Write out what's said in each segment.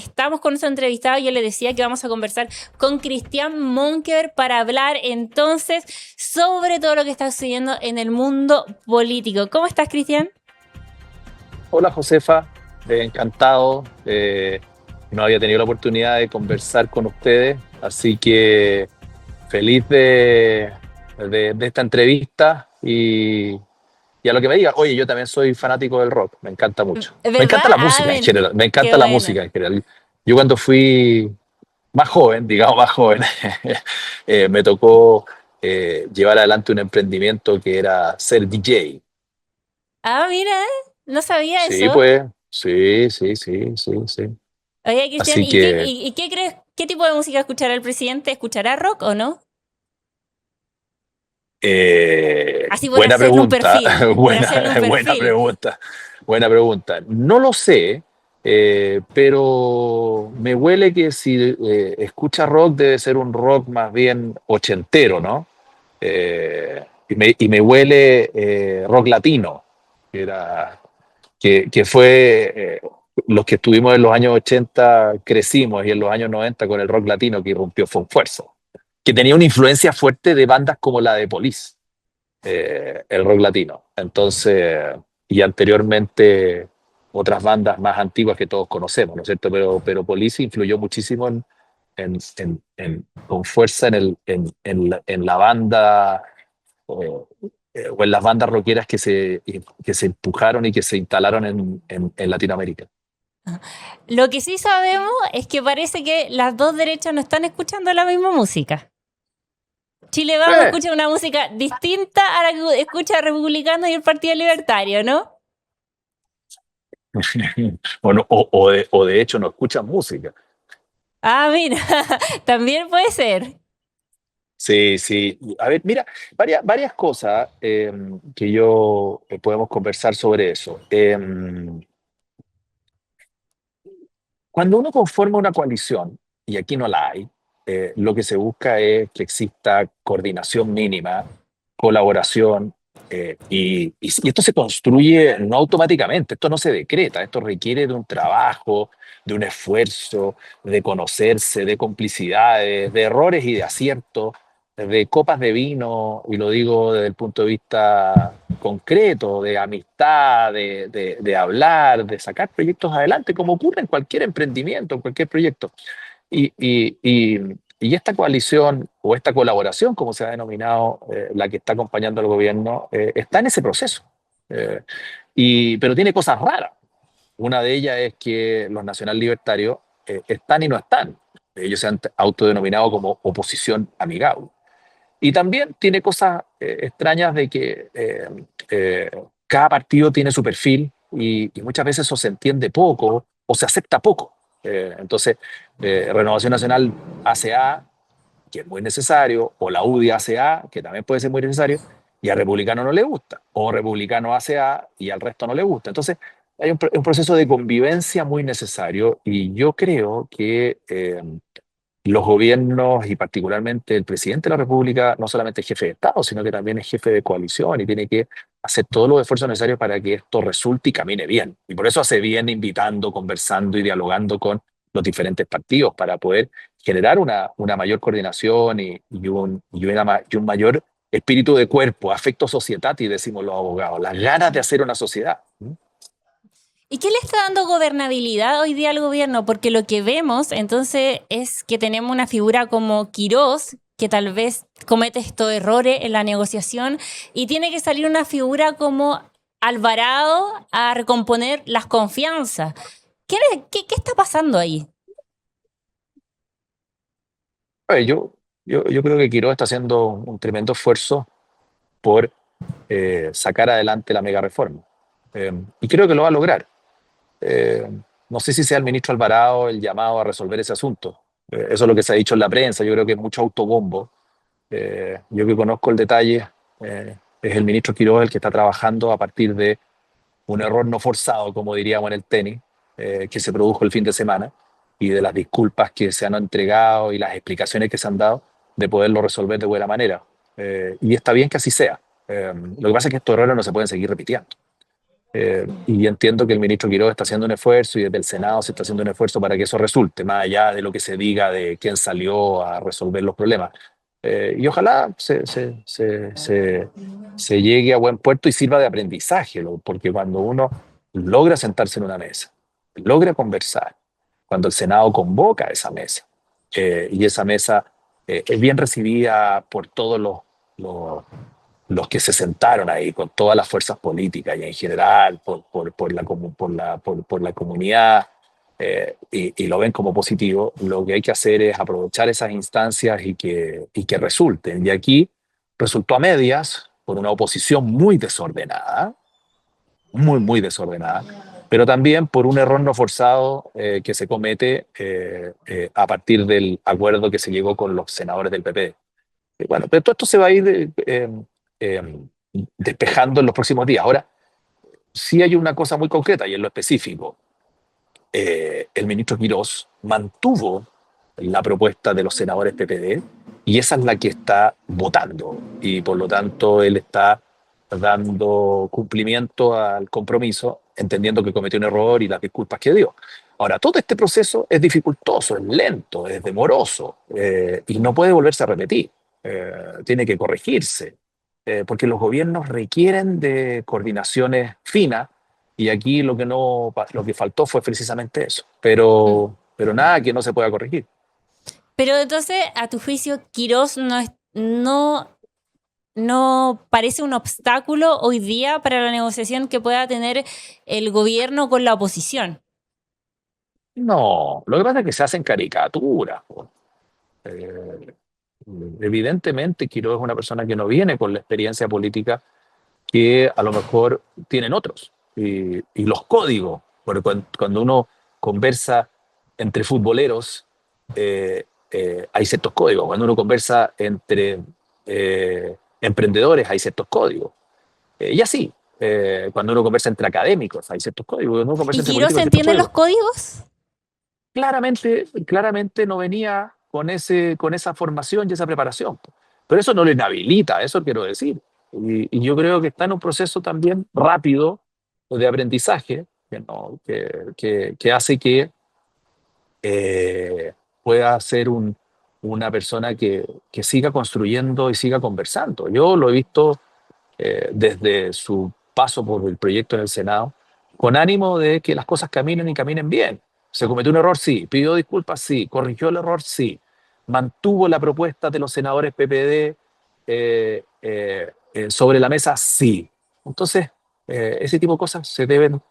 estamos con nuestro entrevistado. Yo le decía que vamos a conversar con Cristian Monkeberg para hablar entonces sobre todo lo que está sucediendo en el mundo político. ¿Cómo estás, Cristian? Hola Josefa, encantado. No había tenido la oportunidad de conversar con ustedes, así que feliz de esta entrevista y a lo que me digas. Oye, yo también soy fanático del rock, me encanta mucho. Me ¿Verdad? encanta la Ah, música en general, me qué encanta la bueno. música en general. Yo cuando fui más joven, digamos más joven, me tocó llevar adelante un emprendimiento que era ser DJ. Ah, mira, no sabía Sí, eso. pues, sí, sí, sí, sí, sí. Oye, Cristian, Así que y qué crees? ¿Qué tipo de música escuchará el presidente? ¿Escuchará rock o no? Así por Buena hacerle un pregunta, perfil, por hacerle un buena perfil. pregunta, buena pregunta. No lo sé, pero me huele que si escucha rock debe ser un rock más bien ochentero, ¿no? Y me huele rock latino, que, era, que fue los que estuvimos en los años 80 crecimos y en los años 90 con el rock latino que irrumpió con fuerza, que tenía una influencia fuerte de bandas como la de Police, el rock latino. Entonces, y anteriormente otras bandas más antiguas que todos conocemos, ¿no es cierto? Pero Police influyó muchísimo con fuerza en la banda o en las bandas rockeras que se empujaron y que se instalaron en Latinoamérica. Lo que sí sabemos es que parece que las dos derechas no están escuchando la misma música. Chile Vamos Eh, escucha una música distinta a la que escucha Republicano y el Partido Libertario, ¿no? o de hecho no escuchan música. Ah, mira, también puede ser. Sí, sí. A ver, mira, varias cosas que yo podemos conversar sobre eso. Cuando uno conforma una coalición, y aquí no la hay, lo que se busca es que exista coordinación mínima, colaboración, y esto se construye no automáticamente, esto no se decreta, esto requiere de un trabajo, de un esfuerzo, de conocerse, de complicidades, de errores y de aciertos, de copas de vino, y lo digo desde el punto de vista concreto, de amistad, de hablar, de sacar proyectos adelante, como ocurre en cualquier emprendimiento, en cualquier proyecto. Y esta coalición o esta colaboración, como se ha denominado, la que está acompañando al gobierno, está en ese proceso. Eh, pero tiene cosas raras. Una de ellas es que los nacional libertarios están y no están. Ellos se han autodenominado como oposición amigable. Y también tiene cosas extrañas de que eh, cada partido tiene su perfil y muchas veces eso se entiende poco o se acepta poco. Entonces, Renovación Nacional hace A, que es muy necesario, o la UDI hace A, que también puede ser muy necesario, y al republicano no le gusta, o republicano hace A y al resto no le gusta. Entonces, hay un proceso de convivencia muy necesario y yo creo que los gobiernos y particularmente el presidente de la República no solamente es jefe de Estado, sino que también es jefe de coalición y tiene que hacer todos los esfuerzos necesarios para que esto resulte y camine bien. Y por eso hace bien invitando, conversando y dialogando con los diferentes partidos para poder generar una mayor coordinación y un mayor espíritu de cuerpo, afecto societati, decimos los abogados, las ganas de hacer una sociedad. ¿Y qué le está dando gobernabilidad hoy día al gobierno? Porque lo que vemos entonces es que tenemos una figura como Quirós, que tal vez comete estos errores en la negociación, y tiene que salir una figura como Alvarado a recomponer las confianzas. ¿Qué está pasando ahí? Oye, yo creo que Quirós está haciendo un tremendo esfuerzo por sacar adelante la mega reforma. Y creo que lo va a lograr. Eh, no sé si sea el ministro Alvarado el llamado a resolver ese asunto. Eso es lo que se ha dicho en la prensa. Yo creo que es mucho autobombo. Yo que conozco el detalle, es el ministro Quiroga el que está trabajando a partir de un error no forzado, como diríamos en el tenis, que se produjo el fin de semana y de las disculpas que se han entregado y las explicaciones que se han dado de poderlo resolver de buena manera. Y está bien que así sea. Lo que pasa es que estos errores no se pueden seguir repitiendo. Y entiendo que el ministro Quiroga está haciendo un esfuerzo y desde el Senado se está haciendo un esfuerzo para que eso resulte, más allá de lo que se diga de quién salió a resolver los problemas. Y ojalá se llegue a buen puerto y sirva de aprendizaje, porque cuando uno logra sentarse en una mesa, logra conversar, cuando el Senado convoca a esa mesa, y esa mesa es bien recibida por todos los que se sentaron ahí, con todas las fuerzas políticas y en general por la comunidad, y lo ven como positivo, lo que hay que hacer es aprovechar esas instancias y que resulten. Y aquí resultó a medias por una oposición muy desordenada, muy desordenada, pero también por un error no forzado que se comete a partir del acuerdo que se llegó con los senadores del PP. Bueno, pero todo esto se va a ir eh, despejando en los próximos días. Ahora, sí hay una cosa muy concreta y en lo específico. El ministro Quirós mantuvo la propuesta de los senadores PPD y esa es la que está votando. Y por lo tanto, él está dando cumplimiento al compromiso, entendiendo que cometió un error y las disculpas que dio. Ahora, todo este proceso es dificultoso, es lento, es demoroso, y no puede volverse a repetir. Tiene que corregirse, porque los gobiernos requieren de coordinaciones finas y aquí lo que faltó fue precisamente eso. Mm. Pero nada que no se pueda corregir. Pero entonces, a tu juicio, Quirós no parece un obstáculo hoy día para la negociación que pueda tener el gobierno con la oposición. No, lo que pasa es que se hacen caricaturas, po. Eh, Evidentemente, Quiroga es una persona que no viene con la experiencia política que a lo mejor tienen otros. Y los códigos, porque cuando uno conversa entre futboleros, hay ciertos códigos. Cuando uno conversa entre emprendedores, hay ciertos códigos. Y así, cuando uno conversa entre académicos, hay ciertos códigos. Cuando uno conversa ¿Y entre Quirós políticos, hay ciertos entiende los códigos. códigos? Claramente no venía con esa formación y esa preparación. Pero eso no lo inhabilita, eso quiero decir. Y yo creo que está en un proceso también rápido de aprendizaje que hace que pueda ser una persona que siga construyendo y siga conversando. Yo lo he visto desde su paso por el proyecto en el Senado, con ánimo de que las cosas caminen y caminen bien. Se cometió un error, sí. Pidió disculpas, sí. Corrigió el error, sí. Mantuvo la propuesta de los senadores PPD sobre la mesa, sí. Entonces, ese tipo de cosas se deben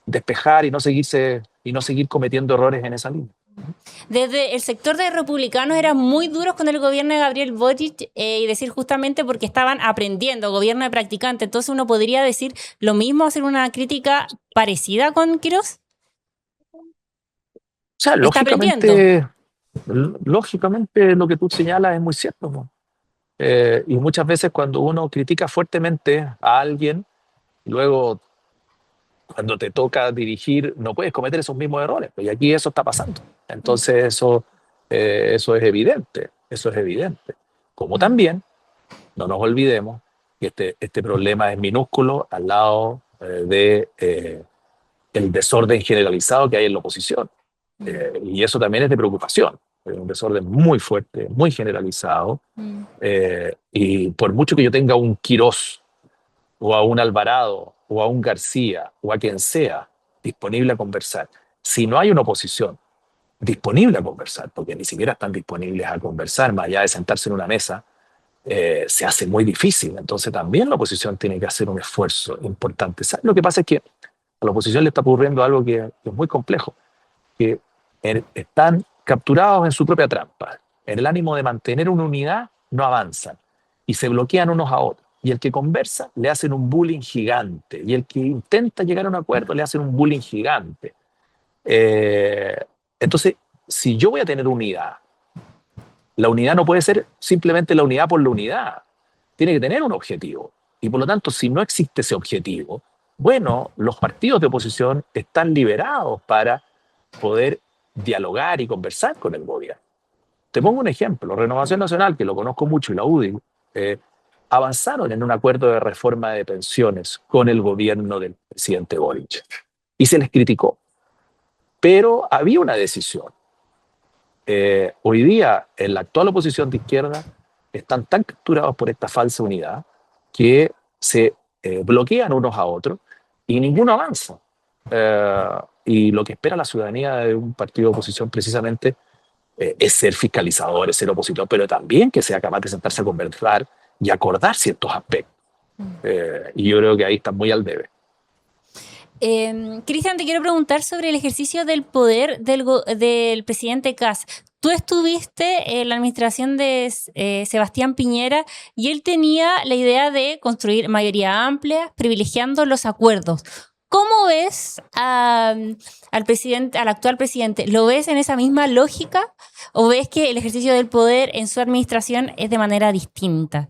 despejar y no seguir cometiendo errores en esa línea. Desde el sector de republicanos eran muy duros con el gobierno de Gabriel Boric y decir justamente porque estaban aprendiendo, gobierno de practicante. Entonces uno podría decir lo mismo, hacer una crítica parecida con Quirós. O sea, Está aprendiendo. lógicamente lo que tú señalas es muy cierto, ¿no? Y muchas veces cuando uno critica fuertemente a alguien, luego cuando te toca dirigir no puedes cometer esos mismos errores. Y aquí eso está pasando. Entonces eso es evidente, eso es evidente. Como también, no nos olvidemos que este problema es minúsculo al lado el desorden generalizado que hay en la oposición. Y eso también es de preocupación. Es un desorden muy fuerte, muy generalizado. Y por mucho que yo tenga un Quirós o a un Alvarado o a un García o a quien sea disponible a conversar, si no hay una oposición disponible a conversar, porque ni siquiera están disponibles a conversar, más allá de sentarse en una mesa, se hace muy difícil. Entonces también la oposición tiene que hacer un esfuerzo importante. ¿Sabes? Lo que pasa es que a la oposición le está ocurriendo algo que es muy complejo, que están capturados en su propia trampa. En el ánimo de mantener una unidad, no avanzan y se bloquean unos a otros. Y el que conversa le hacen un bullying gigante. Y el que intenta llegar a un acuerdo le hacen un bullying gigante. Eh, entonces, si yo voy a tener unidad, la unidad no puede ser simplemente la unidad por la unidad. Tiene que tener un objetivo. Y por lo tanto, si no existe ese objetivo, bueno, los partidos de oposición están liberados para poder dialogar y conversar con el gobierno. Te pongo un ejemplo, Renovación Nacional, que lo conozco mucho, y la UDI, avanzaron en un acuerdo de reforma de pensiones con el gobierno del presidente Boric y se les criticó, pero había una decisión. Hoy día, en la actual oposición de izquierda, están tan capturados por esta falsa unidad que se bloquean unos a otros y ninguno avanza. Y lo que espera la ciudadanía de un partido de oposición precisamente es ser fiscalizador, es ser opositor, pero también que sea capaz de sentarse a conversar y acordar ciertos aspectos. Y yo creo que ahí está muy al debe. Cristian, te quiero preguntar sobre el ejercicio del poder del presidente Kast. Tú estuviste en la administración de Sebastián Piñera y él tenía la idea de construir mayoría amplia, privilegiando los acuerdos. ¿Cómo ves al actual presidente? ¿Lo ves en esa misma lógica o ves que el ejercicio del poder en su administración es de manera distinta?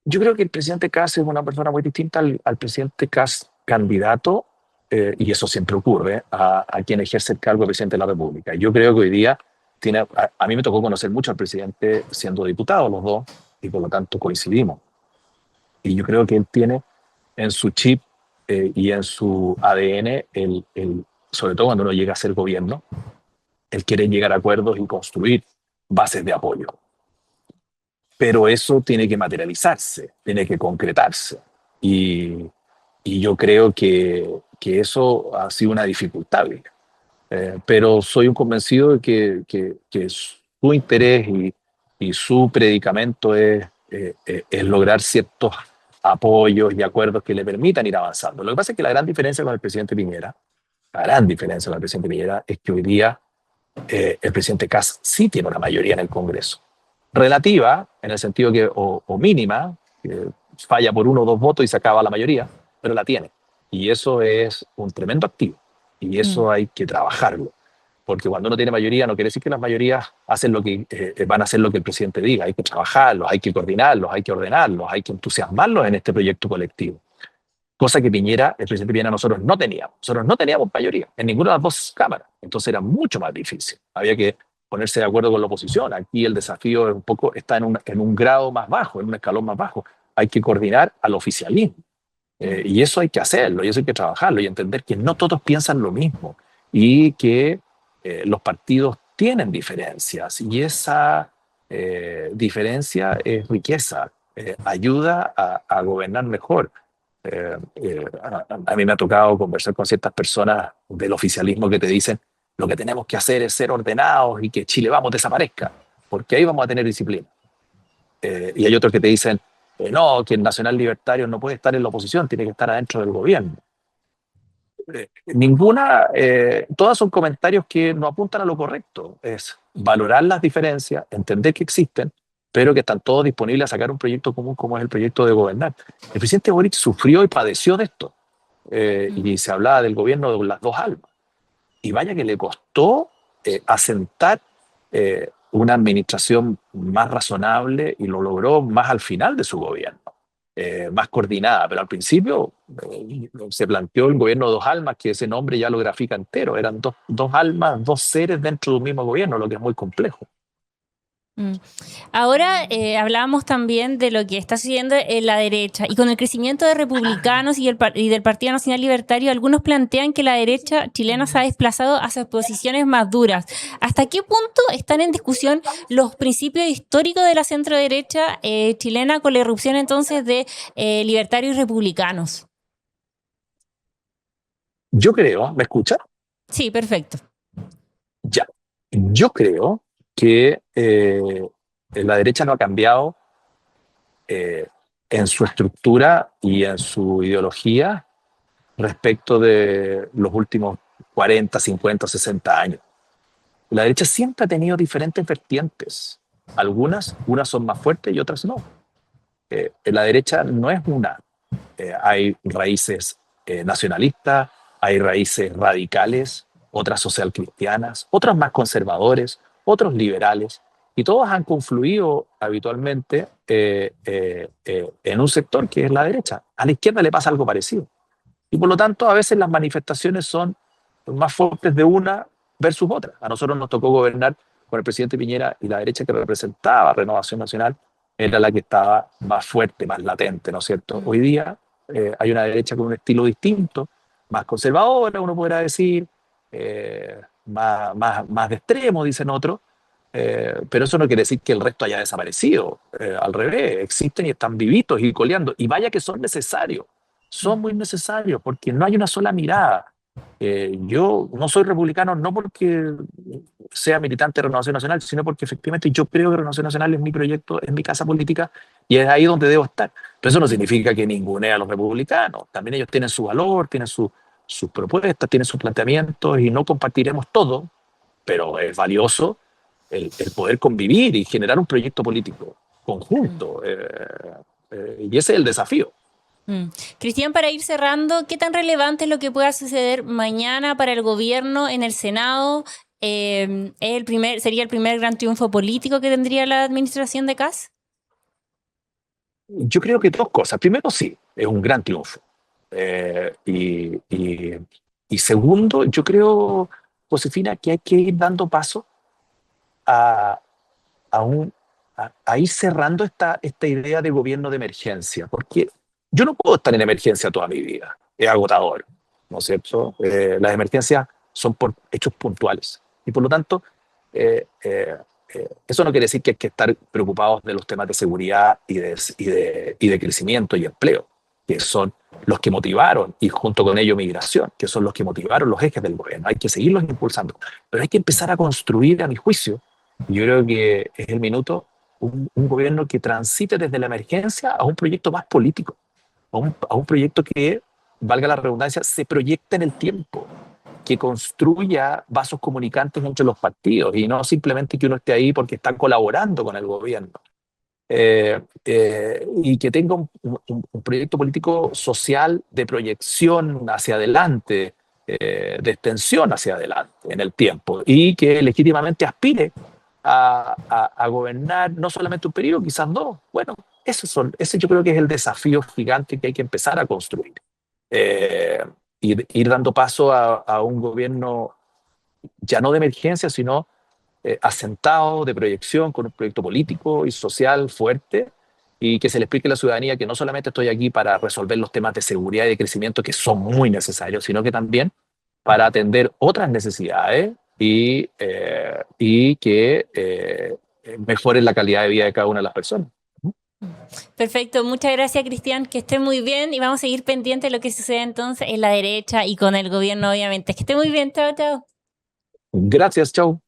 Yo creo que el presidente Kast es una persona muy distinta al presidente Kast candidato, y eso siempre ocurre, a quien ejerce el cargo de presidente de la República. Yo creo que hoy día a mí me tocó conocer mucho al presidente siendo diputado los dos, y por lo tanto coincidimos. Y yo creo que él tiene en su chip y en su ADN, sobre todo cuando uno llega a ser gobierno, él quiere llegar a acuerdos y construir bases de apoyo. Pero eso tiene que materializarse, tiene que concretarse. Y yo creo que eso ha sido una dificultad. Pero soy un convencido de que su interés y su predicamento es lograr ciertos apoyos y acuerdos que le permitan ir avanzando. Lo que pasa es que la gran diferencia con el presidente Piñera, es que hoy día el presidente Kast sí tiene una mayoría en el Congreso. Relativa, en el sentido que, o mínima, que falla por 1 o 2 votos y se acaba la mayoría, pero la tiene. Y eso es un tremendo activo. Y eso hay que trabajarlo. Porque cuando uno tiene mayoría, no quiere decir que las mayorías hacen van a hacer lo que el presidente diga. Hay que trabajarlos, hay que coordinarlos, hay que ordenarlos, hay que entusiasmarlos en este proyecto colectivo. Cosa que el presidente Piñera, nosotros no teníamos. Nosotros no teníamos mayoría en ninguna de las 2 cámaras. Entonces era mucho más difícil. Había que ponerse de acuerdo con la oposición. Aquí el desafío es está en un grado más bajo, en un escalón más bajo. Hay que coordinar al oficialismo. Y eso hay que hacerlo, y eso hay que trabajarlo, y entender que no todos piensan lo mismo, y que los partidos tienen diferencias, y esa diferencia es riqueza, ayuda a gobernar mejor. A mí me ha tocado conversar con ciertas personas del oficialismo que te dicen lo que tenemos que hacer es ser ordenados y que Chile Vamos desaparezca, porque ahí vamos a tener disciplina. Y hay otros que te dicen no, que el nacional libertario no puede estar en la oposición, tiene que estar adentro del gobierno. Todas son comentarios que no apuntan a lo correcto. Es valorar las diferencias, entender que existen, pero que están todos disponibles a sacar un proyecto común como es el proyecto de gobernar. El presidente Boric sufrió y padeció de esto. Y se hablaba del gobierno de las 2 almas. Y vaya que le costó asentar una administración más razonable, y lo logró más al final de su gobierno, más coordinada. Pero al principio se planteó el gobierno de 2 almas, que ese nombre ya lo grafica entero. Eran dos almas, 2 seres dentro de un mismo gobierno, lo que es muy complejo. Ahora hablábamos también de lo que está sucediendo en la derecha y con el crecimiento de republicanos y del Partido Nacional Libertario, algunos plantean que la derecha chilena se ha desplazado hacia posiciones más duras. ¿Hasta qué punto están en discusión los principios históricos de la centroderecha chilena con la irrupción entonces de libertarios y republicanos? Yo creo, ¿me escucha? Sí, perfecto. Ya. Yo creo que la derecha no ha cambiado en su estructura y en su ideología respecto de los últimos 40, 50, 60 años. La derecha siempre ha tenido diferentes vertientes. Unas son más fuertes y otras no. La derecha no es una. Hay raíces nacionalistas, hay raíces radicales, otras socialcristianas, otras más conservadores, otros liberales, y todos han confluido habitualmente en un sector que es la derecha. A la izquierda le pasa algo parecido. Y por lo tanto, a veces las manifestaciones son más fuertes de una versus otra. A nosotros nos tocó gobernar con el presidente Piñera, y la derecha que representaba Renovación Nacional era la que estaba más fuerte, más latente, ¿no es cierto? Hoy día hay una derecha con un estilo distinto, más conservadora, uno podrá decir, más de extremo, dicen otros, pero eso no quiere decir que el resto haya desaparecido. Al revés, existen y están vivitos y coleando. Y vaya que son muy necesarios, porque no hay una sola mirada. Yo no soy republicano no porque sea militante de Renovación Nacional, sino porque efectivamente yo creo que Renovación Nacional es mi proyecto, es mi casa política y es ahí donde debo estar. Pero eso no significa que ningunee a los republicanos. También ellos tienen su valor, tienen sus propuestas, tienen sus planteamientos y no compartiremos todo, pero es valioso el poder convivir y generar un proyecto político conjunto. Y ese es el desafío. Cristian, para ir cerrando, ¿qué tan relevante es lo que pueda suceder mañana para el gobierno en el Senado? ¿Sería el primer gran triunfo político que tendría la administración de Kast? Yo creo que dos cosas. Primero, sí, es un gran triunfo. Y segundo, yo creo, Josefina, que hay que ir dando paso a, a, un, a ir cerrando esta idea de gobierno de emergencia, porque yo no puedo estar en emergencia toda mi vida, es agotador, ¿no es cierto? Las emergencias son por hechos puntuales y por lo tanto, eso no quiere decir que hay que estar preocupados de los temas de seguridad y de crecimiento y empleo, que son los que motivaron, y junto con ello migración, que son los que motivaron los ejes del gobierno. Hay que seguirlos impulsando, pero hay que empezar a construir, a mi juicio, yo creo que es el minuto, un gobierno que transite desde la emergencia a un proyecto más político, a un proyecto que, valga la redundancia, se proyecta en el tiempo, que construya vasos comunicantes entre los partidos y no simplemente que uno esté ahí porque está colaborando con el gobierno. Y que tenga un proyecto político social de proyección hacia adelante, de extensión hacia adelante en el tiempo, y que legítimamente aspire a gobernar no solamente un periodo, quizás dos. Bueno, ese yo creo que es el desafío gigante que hay que empezar a construir. Eh, ir dando paso a un gobierno ya no de emergencia, sino asentado, de proyección, con un proyecto político y social fuerte, y que se le explique a la ciudadanía que no solamente estoy aquí para resolver los temas de seguridad y de crecimiento, que son muy necesarios, sino que también para atender otras necesidades y que mejoren la calidad de vida de cada una de las personas. Perfecto, muchas gracias, Cristian, que esté muy bien y vamos a seguir pendientes de lo que sucede entonces en la derecha y con el gobierno, obviamente. Que esté muy bien, chao, chao. Gracias, chao.